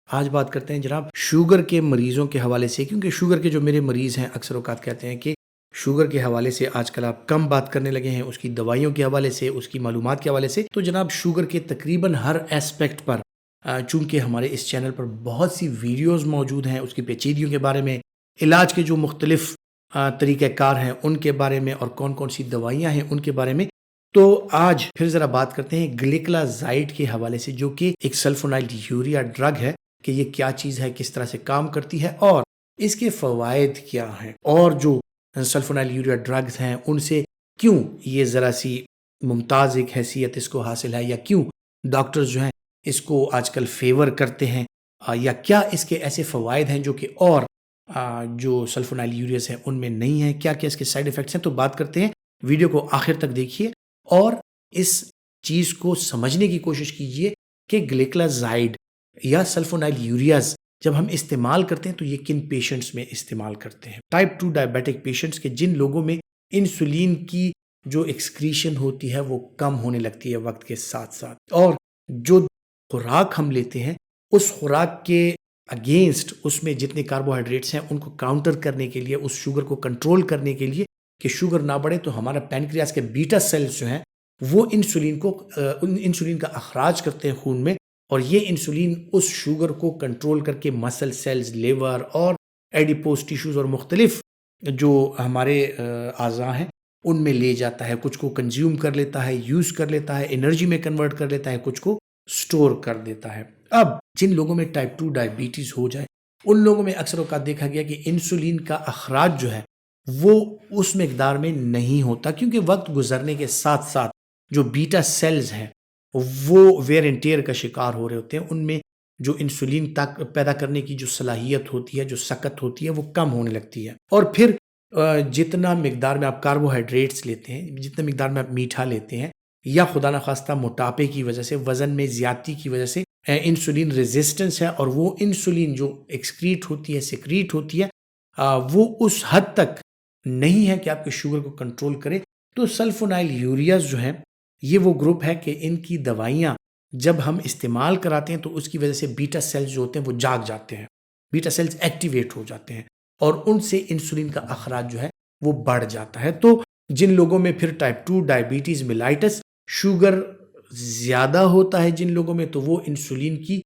آج بات کرتے ہیں جناب شوگر کے مریضوں کے حوالے سے، کیونکہ شوگر کے جو میرے مریض ہیں اکثر اوقات کہتے ہیں کہ شوگر کے حوالے سے آج کل آپ کم بات کرنے لگے ہیں، اس کی دوائیوں کے حوالے سے، اس کی معلومات کے حوالے سے۔ تو جناب شوگر کے تقریباً ہر اسپیکٹ پر چونکہ ہمارے اس چینل پر بہت سی ویڈیوز موجود ہیں، اس کی پیچیدگیوں کے بارے میں، علاج کے جو مختلف طریقہ کار ہیں ان کے بارے میں، اور کون کون سی دوائیاں ہیں ان کے بارے میں، تو آج پھر ذرا بات کرتے ہیں گلیکلازائڈ کے حوالے سے، جو کہ ایک سلفونائل یوریا ڈرگ ہے، کہ یہ کیا چیز ہے، کس طرح سے کام کرتی ہے اور اس کے فوائد کیا ہیں، اور جو سلفونائل یوریا ڈرگز ہیں ان سے کیوں یہ ذرا سی ممتاز ایک حیثیت اس کو حاصل ہے، یا کیوں ڈاکٹرز جو ہیں اس کو آج کل فیور کرتے ہیں، یا کیا اس کے ایسے فوائد ہیں جو کہ اور جو سلفونائل یوریاز ہیں ان میں نہیں ہیں، کیا کیا اس کے سائیڈ ایفیکٹس ہیں۔ تو بات کرتے ہیں، ویڈیو کو آخر تک دیکھیے اور اس چیز کو سمجھنے کی کوشش کیجئے کہ گلیکلازائڈ یا سلفونائل یوریاز جب ہم استعمال کرتے ہیں تو یہ کن پیشنٹس میں استعمال کرتے ہیں۔ ٹائپ 2 ڈائبیٹک پیشنٹس کے، جن لوگوں میں انسولین کی جو ایکسکریشن ہوتی ہے وہ کم ہونے لگتی ہے وقت کے ساتھ ساتھ، اور جو خوراک ہم لیتے ہیں اس خوراک کے اگینسٹ اس میں جتنے کاربوہائیڈریٹس ہیں ان کو کاؤنٹر کرنے کے لیے، اس شوگر کو کنٹرول کرنے کے لیے کہ شوگر نہ بڑھے، تو ہمارا پینکریاس کے بیٹا سیلز جو ہیں وہ انسولین کا اخراج کرتے ہیں خون میں، اور یہ انسولین اس شوگر کو کنٹرول کر کے مسل سیلز، لیور اور ایڈیپوز ٹیشوز اور مختلف جو ہمارے اعضاء ہیں ان میں لے جاتا ہے، کچھ کو کنزیوم کر لیتا ہے، یوز کر لیتا ہے، انرجی میں کنورٹ کر لیتا ہے، کچھ کو سٹور کر دیتا ہے۔ اب جن لوگوں میں ٹائپ 2 ڈائبیٹیز ہو جائے ان لوگوں میں اکثر اوقات دیکھا گیا کہ انسولین کا اخراج جو ہے وہ اس مقدار میں نہیں ہوتا، کیونکہ وقت گزرنے کے ساتھ ساتھ جو بیٹا سیلز ہیں وہ ویئر اینڈ ٹیئر کا شکار ہو رہے ہوتے ہیں، ان میں جو انسولین پیدا کرنے کی جو صلاحیت ہوتی ہے، جو سکت ہوتی ہے، وہ کم ہونے لگتی ہے، اور پھر جتنا مقدار میں آپ کاربوہائیڈریٹس لیتے ہیں، جتنا مقدار میں آپ میٹھا لیتے ہیں، یا خدا نخواستہ موٹاپے کی وجہ سے، وزن میں زیادتی کی وجہ سے انسولین ریزسٹنس ہے، اور وہ انسولین جو ایکسکریٹ ہوتی ہے، سیکریٹ ہوتی ہے، وہ اس حد تک نہیں ہے کہ آپ کے شوگر کو کنٹرول کرے، تو سلفونائل یوریاز جو ہیں یہ وہ گروپ ہے کہ ان کی دوائیاں جب ہم استعمال کراتے ہیں تو اس کی وجہ سے بیٹا سیلز جو ہوتے ہیں وہ جاگ جاتے ہیں، بیٹا سیلز ایکٹیویٹ ہو جاتے ہیں، اور ان سے انسولین کا اخراج جو ہے وہ بڑھ جاتا ہے۔ تو جن لوگوں میں پھر ٹائپ 2 ڈائبیٹیز ملائٹس، شوگر زیادہ ہوتا ہے جن لوگوں میں، تو وہ انسولین کی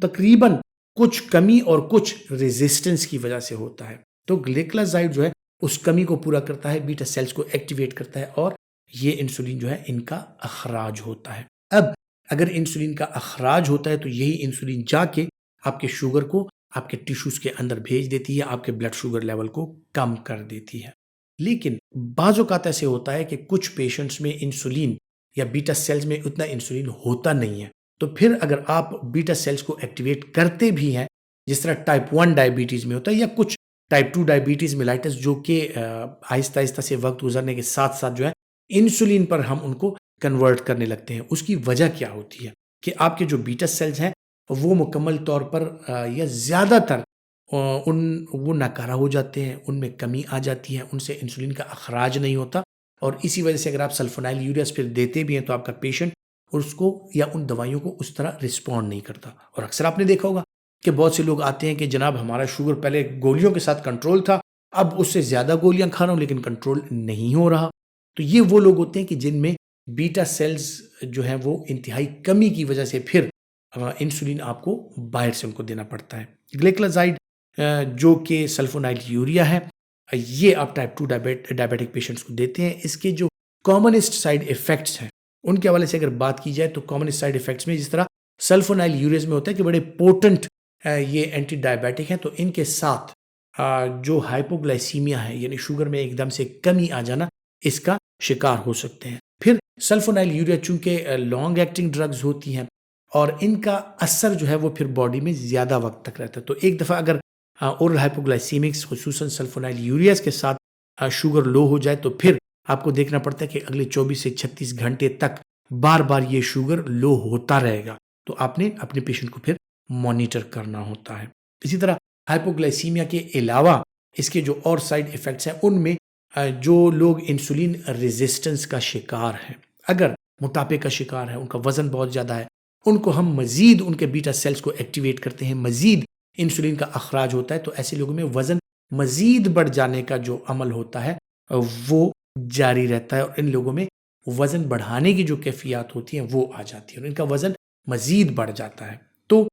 تقریباً کچھ کمی اور کچھ ریزسٹنس کی وجہ سے ہوتا ہے۔ تو گلیکلازائڈ جو ہے اس کمی کو پورا کرتا ہے، بیٹا سیلز کو ایکٹیویٹ کرتا ہے، اور یہ انسولین جو ہے ان کا اخراج ہوتا ہے۔ اب اگر انسولین کا اخراج ہوتا ہے تو یہی انسولین جا کے آپ کے شوگر کو آپ کے ٹیشوز کے اندر بھیج دیتی ہے، آپ کے بلڈ شوگر لیول کو کم کر دیتی ہے۔ لیکن بعض اوقات ایسے ہوتا ہے کہ کچھ پیشنٹس میں انسولین یا بیٹا سیلز میں اتنا انسولین ہوتا نہیں ہے، تو پھر اگر آپ بیٹا سیلز کو ایکٹیویٹ کرتے بھی ہیں، جس طرح ٹائپ 1 ڈائبیٹیز میں ہوتا ہے، یا کچھ ٹائپ 2 ڈائبیٹیز ملائٹس جو کہ آہستہ آہستہ سے وقت گزرنے کے ساتھ ساتھ جو ہے انسولین پر ہم ان کو کنورٹ کرنے لگتے ہیں، اس کی وجہ کیا ہوتی ہے کہ آپ کے جو بیٹا سیلز ہیں وہ مکمل طور پر یا زیادہ تر وہ ناکارہ ہو جاتے ہیں، ان میں کمی آ جاتی ہے، ان سے انسولین کا اخراج نہیں ہوتا، اور اسی وجہ سے اگر آپ سلفونائل یوریاز پھر دیتے بھی ہیں تو آپ کا پیشنٹ اس کو یا ان دوائیوں کو اس طرح رسپونڈ نہیں کرتا۔ اور اکثر آپ نے دیکھا ہوگا کہ بہت سے لوگ آتے ہیں کہ جناب ہمارا شوگر پہلے گولیوں کے ساتھ کنٹرول تھا، اب اس سے زیادہ گولیاں کھا رہا ہوں لیکن کنٹرول نہیں ہو رہا۔ تو یہ وہ لوگ ہوتے ہیں کہ جن میں بیٹا سیلز جو ہیں وہ انتہائی کمی کی وجہ سے پھر انسولین آپ کو باہر سے ان کو دینا پڑتا ہے۔ گلیکلازائڈ جو کہ سلفونائل یوریا ہے، یہ آپ ٹائپ 2 ڈائبیٹک پیشنٹس کو دیتے ہیں۔ اس کے جو کامنسٹ سائیڈ ایفیکٹس ہیں ان کے حوالے سے اگر بات کی جائے تو کامنسٹ سائیڈ ایفیکٹس میں جس طرح سلفونائل یوریاز میں ہوتا ہے کہ بڑے پوٹنٹ یہ اینٹی ڈائبیٹک ہیں، تو ان کے ساتھ جو ہائپوگلائسیمیا ہے، یعنی شوگر میں ایک دم سے کمی آ جانا، اس کا شکار ہو سکتے ہیں۔ پھر سلفونائل یوریا چونکہ لانگ ایکٹنگ ڈرگز ہوتی ہیں اور ان کا اثر جو ہے وہ پھر باڈی میں زیادہ وقت تک رہتا ہے، تو ایک دفعہ اگر اورل ہائپوگلائسیمکس خصوصاً سلفونائل یوریاز کے ساتھ شوگر لو ہو جائے تو پھر آپ کو دیکھنا پڑتا ہے کہ اگلے 24 سے 36 گھنٹے تک بار بار یہ شوگر لو ہوتا رہے گا، تو آپ نے اپنے پیشنٹ کو پھر مانیٹر کرنا ہوتا ہے۔ اسی طرح ہائپوگلائسیمیا کے علاوہ اس کے جو اور سائیڈ ایفیکٹس ہیں ان میں جو لوگ انسولین ریزسٹنس کا شکار ہیں، اگر موٹاپے کا شکار ہے، ان کا وزن بہت زیادہ ہے، ان کو ہم مزید ان کے بیٹا سیلز کو ایکٹیویٹ کرتے ہیں، مزید انسولین کا اخراج ہوتا ہے، تو ایسے لوگوں میں وزن مزید بڑھ جانے کا جو عمل ہوتا ہے وہ جاری رہتا ہے، اور ان لوگوں میں وزن بڑھانے کی جو کیفیات ہوتی ہیں وہ آ جاتی ہیں اور ان کا وزن مزید بڑھ جاتا ہے۔ تو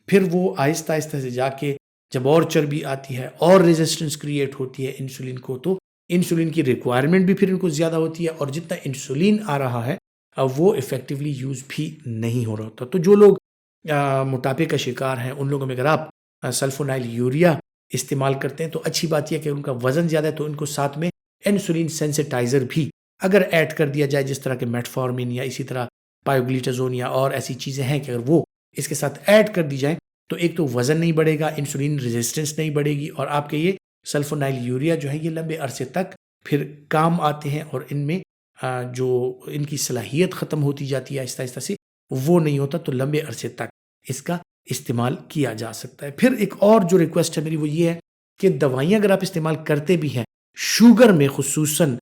پھر وہ آہستہ آہستہ سے جا کے جب اور چربی آتی ہے اور ریزسٹنس کریٹ ہوتی ہے انسولین کو، تو انسولین کی ریکوائرمنٹ بھی پھر ان کو زیادہ ہوتی ہے، اور جتنا انسولین آ رہا ہے وہ افیکٹولی یوز بھی نہیں ہو رہا ہوتا۔ تو جو لوگ موٹاپے کا شکار ہیں، ان لوگوں میں اگر آپ سلفونائل یوریا استعمال کرتے ہیں تو اچھی بات یہ کہ ان کا وزن زیادہ ہے تو ان کو ساتھ میں انسولین سینسیٹائزر بھی اگر ایڈ کر دیا جائے، جس طرح کے میٹفارمین یا اسی طرح پائوگلیٹازون یا اور ایسی چیزیں ہیں کہ اگر وہ اس کے ساتھ ایڈ کر دی جائیں تو ایک تو وزن نہیں بڑھے گا، انسولین ریزسٹنس نہیں بڑھے گی، اور آپ کے یہ سلفونائل یوریا جو ہے یہ لمبے عرصے تک پھر کام آتے ہیں، اور ان میں جو ان کی صلاحیت ختم ہوتی جاتی ہے آہستہ آہستہ سے وہ نہیں ہوتا، تو لمبے عرصے تک اس کا استعمال کیا جا سکتا ہے۔ پھر ایک اور جو ریکویسٹ ہے میری وہ یہ ہے کہ دوائیاں اگر آپ استعمال کرتے بھی ہیں شوگر میں، خصوصاً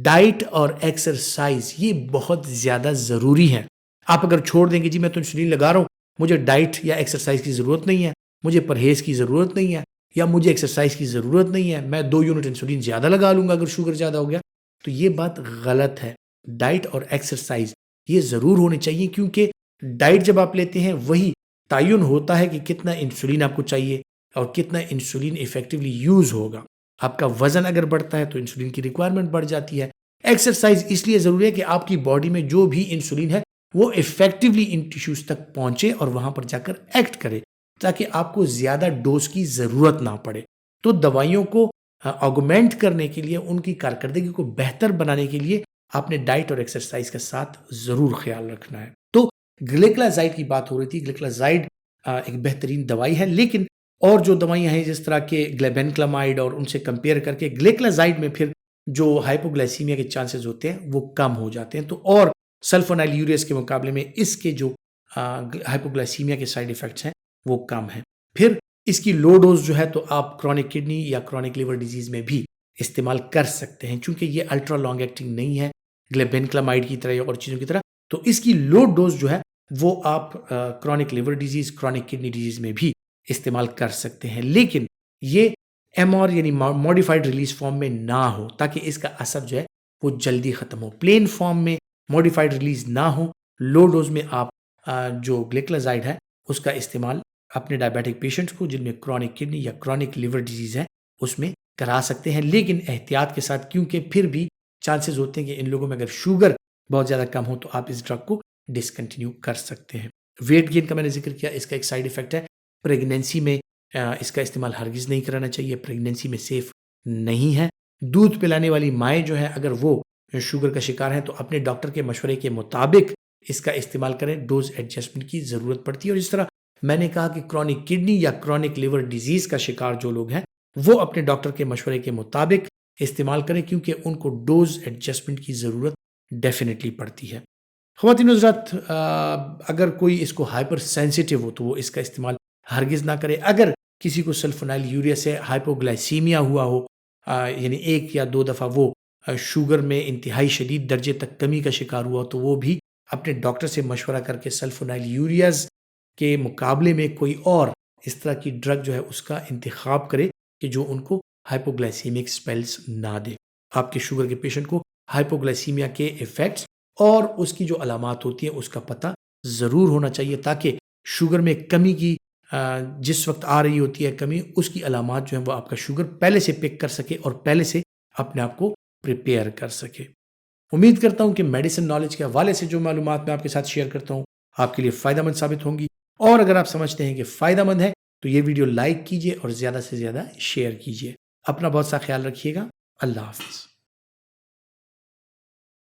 ڈائٹ اور ایکسرسائز یہ بہت زیادہ ضروری ہے۔ آپ اگر چھوڑ دیں گے جی میں تو انسولین لگا رہا ہوں، مجھے ڈائٹ یا ایکسرسائز کی ضرورت نہیں ہے، مجھے پرہیز کی ضرورت نہیں ہے، یا مجھے ایکسرسائز کی ضرورت نہیں ہے، میں 2 یونٹ انسولین زیادہ لگا لوں گا اگر شوگر زیادہ ہو گیا، تو یہ بات غلط ہے۔ ڈائٹ اور ایکسرسائز یہ ضرور ہونے چاہیے، کیونکہ ڈائٹ جب آپ لیتے ہیں وہی تعین ہوتا ہے کہ کتنا انسولین آپ کو چاہیے اور کتنا انسولین ایفیکٹولی یوز ہوگا۔ آپ کا وزن اگر بڑھتا ہے تو انسولین کی ریکوائرمنٹ بڑھ جاتی ہے۔ ایکسرسائز اس لیے ضروری ہے کہ آپ کی باڈی میں جو بھی انسولین ہے وہ ایفیکٹولی ان ٹیشوز تک پہنچے اور وہاں پر جا کر ایکٹ کرے، تاکہ آپ کو زیادہ ڈوز کی ضرورت نہ پڑے۔ تو دوائیوں کو آگمنٹ کرنے کے لیے، ان کی کارکردگی کو بہتر بنانے کے لیے آپ نے ڈائٹ اور ایکسرسائز کا ساتھ ضرور خیال رکھنا ہے۔ تو گلیکلازائڈ کی بات ہو رہی تھی، گلیکلازائڈ ایک بہترین دوائی ہے، لیکن اور جو دوائیاں ہیں جس طرح کے گلیبینکلامائڈ اور ان سے کمپیئر کر کے گلیکلازائڈ میں پھر جو ہائپوگلائسیمیا کے چانسز ہوتے ہیں وہ کم ہو جاتے ہیں، تو اور سلفونائل یوریاز کے مقابلے میں اس کے جو ہائپوگلائسیمیا کے سائیڈ ایفیکٹس ہیں وہ کم ہیں۔ پھر اس کی لو ڈوز جو ہے تو آپ کرونک کڈنی یا کرونک لیور ڈیزیز میں بھی استعمال کر سکتے ہیں، چونکہ یہ الٹرا لانگ ایکٹنگ نہیں ہے گلیبینکلامائڈ کی طرح یا اور چیزوں کی طرح، تو اس کی لو ڈوز جو ہے وہ آپ chronic liver disease, chronic kidney disease میں بھی استعمال کر سکتے ہیں، لیکن یہ ایم آر یعنی موڈیفائڈ ریلیز فارم میں نہ ہو، تاکہ اس کا اثر جو ہے وہ جلدی ختم ہو۔ پلین فارم میں موڈیفائڈ ریلیز نہ ہو، لو ڈوز میں آپ جو گلیکلازائڈ ہے اس کا استعمال اپنے ڈائبیٹک پیشنٹس کو جن میں کرونک کڈنی یا کرونک لیور ڈیزیز ہے اس میں کرا سکتے ہیں، لیکن احتیاط کے ساتھ، کیونکہ پھر بھی چانسز ہوتے ہیں کہ ان لوگوں میں اگر شوگر بہت زیادہ کم ہو تو آپ اس ڈرگ کو ڈسکنٹینیو کر سکتے ہیں۔ ویٹ گین کا میں نے ذکر کیا، اس کا ایک سائیڈ ایفیکٹ ہے پریگنینسی میں اس کا استعمال ہرگز نہیں کرانا چاہیے، پریگنینسی میں سیف نہیں ہے۔ دودھ پلانے والی مائیں جو ہے اگر وہ شوگر کا شکار ہیں تو اپنے ڈاکٹر کے مشورے کے مطابق اس کا استعمال کریں، ڈوز ایڈجسٹمنٹ کی ضرورت پڑتی ہے۔ اور اس طرح میں نے کہا کہ کرونک کڈنی یا کرونک لیور ڈیزیز کا شکار جو لوگ ہیں وہ اپنے ڈاکٹر کے مشورے کے مطابق استعمال کریں، کیونکہ ان کو ڈوز ایڈجسٹمنٹ کی ضرورت ڈیفینیٹلی پڑتی ہے۔ خواتین حضرات، اگر کوئی اس کو ہائپر سینسیٹیو ہو تو وہ اس کا استعمال ہرگز نہ کرے۔ اگر کسی کو سلفونائل یوریا سے ہائپوگلائسیمیا ہوا ہو، یعنی 1 یا 2 دفعہ وہ شوگر میں انتہائی شدید درجے تک کمی کا شکار ہوا تو وہ بھی اپنے ڈاکٹر سے مشورہ کر کے سلفونائل یوریاز کے مقابلے میں کوئی اور اس طرح کی ڈرگ جو ہے اس کا انتخاب کرے کہ جو ان کو ہائپوگلائسیمک سپیلز نہ دے۔ آپ کے شوگر کے پیشنٹ کو ہائپوگلائسیمیا کے ایفیکٹس اور اس کی جو علامات ہوتی ہیں اس کا پتہ ضرور ہونا چاہیے، تاکہ شوگر میں کمی کی جس وقت آ رہی ہوتی ہے کمی، اس کی علامات جو ہیں وہ آپ کا شوگر پہلے سے پک کر سکے اور پہلے سے اپنے آپ کو پریپیئر کر سکے۔ امید کرتا ہوں کہ میڈیسن نالج کے حوالے سے جو معلومات میں آپ کے ساتھ شیئر کرتا ہوں آپ کے لیے فائدہ مند ثابت ہوں گی، اور اگر آپ سمجھتے ہیں کہ فائدہ مند ہے تو یہ ویڈیو لائک کیجئے اور زیادہ سے زیادہ شیئر کیجئے۔ اپنا بہت سا خیال رکھیے گا۔ اللہ حافظ۔